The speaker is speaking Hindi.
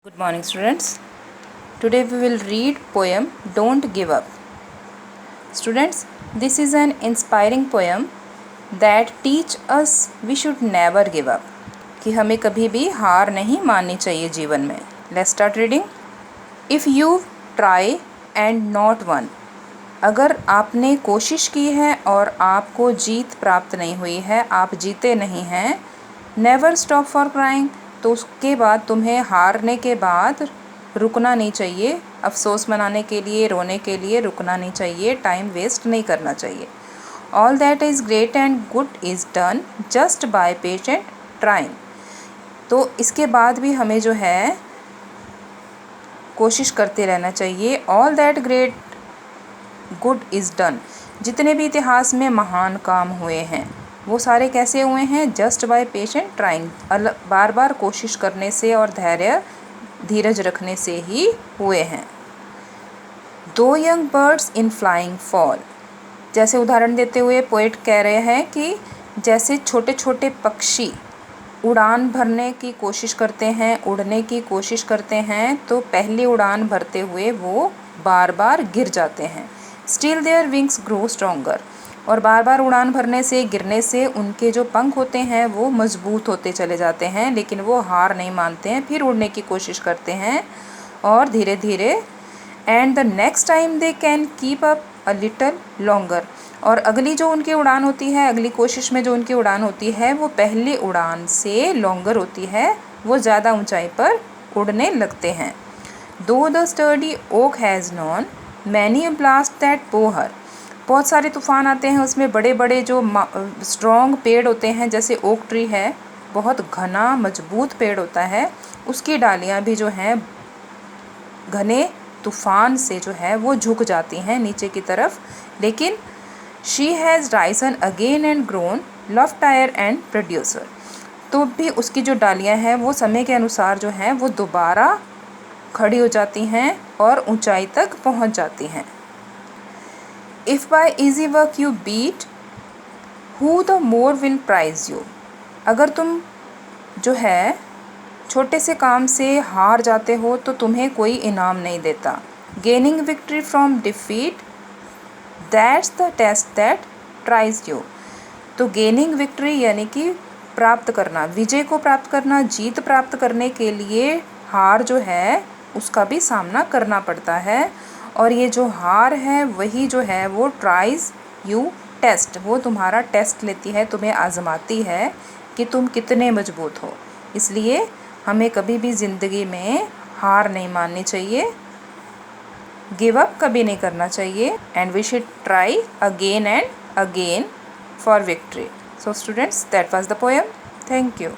Good morning, students. Today we will read poem Don't Give Up. Students, this is an inspiring poem that teach us we should never give up. कि हमें कभी भी हार नहीं माननी चाहिए जीवन में. Let's start reading. If you try and not won, अगर आपने कोशिश की है और आपको जीत प्राप्त नहीं हुई है, आप जीते नहीं हैं, never stop for crying, तो उसके बाद तुम्हें हारने के बाद रुकना नहीं चाहिए, अफसोस मनाने के लिए, रोने के लिए रुकना नहीं चाहिए, टाइम वेस्ट नहीं करना चाहिए. All that is great and good is done just by patient trying. तो इसके बाद भी हमें जो है कोशिश करते रहना चाहिए. All that great good is done, जितने भी इतिहास में महान काम हुए हैं वो सारे कैसे हुए हैं? जस्ट बाय पेशेंट ट्राइंग, बार बार कोशिश करने से और धीरज रखने से ही हुए हैं. दो young birds in flying fall, जैसे उदाहरण देते हुए पोएट कह रहे हैं कि जैसे छोटे छोटे पक्षी उड़ान भरने की कोशिश करते हैं, उड़ने की कोशिश करते हैं, तो पहली उड़ान भरते हुए वो बार बार गिर जाते हैं. Still their wings grow stronger, और बार बार उड़ान भरने से, गिरने से उनके जो पंख होते हैं वो मजबूत होते चले जाते हैं, लेकिन वो हार नहीं मानते हैं, फिर उड़ने की कोशिश करते हैं और धीरे धीरे and the next time they can keep up a little longer, और अगली जो उनकी उड़ान होती है, अगली कोशिश में जो उनकी उड़ान होती है वो पहली उड़ान से लॉन्गर होती है, वो ज़्यादा ऊंचाई पर उड़ने लगते हैं. Though the sturdy oak has known many a blast that bowed her, बहुत सारे तूफ़ान आते हैं, उसमें बड़े बड़े जो स्ट्रॉन्ग पेड़ होते हैं, जैसे ओक ट्री है, बहुत घना मजबूत पेड़ होता है, उसकी डालियाँ भी जो हैं घने तूफ़ान से जो है वो झुक जाती हैं नीचे की तरफ. लेकिन she has Ryzen again and grown love tyre and producer, तो भी उसकी जो डालियाँ हैं वो समय के अनुसार जो हैं वो दोबारा खड़ी हो जाती हैं और ऊंचाई तक पहुंच जाती हैं. If by easy work you beat who the more will prize you, अगर तुम जो है छोटे से काम से हार जाते हो तो तुम्हें कोई इनाम नहीं देता. Gaining victory from defeat that's the test that tries you, तो गेनिंग विक्ट्री यानी कि प्राप्त करना, विजय को प्राप्त करना, जीत प्राप्त करने के लिए हार जो है उसका भी सामना करना पड़ता है. और ये जो हार है वही जो है वो ट्राइज यू टेस्ट, वो तुम्हारा टेस्ट लेती है, तुम्हें आजमाती है कि तुम कितने मजबूत हो. इसलिए हमें कभी भी ज़िंदगी में हार नहीं माननी चाहिए, गिव अप कभी नहीं करना चाहिए, and we should try again and again for victory. So students, that was the poem. Thank you.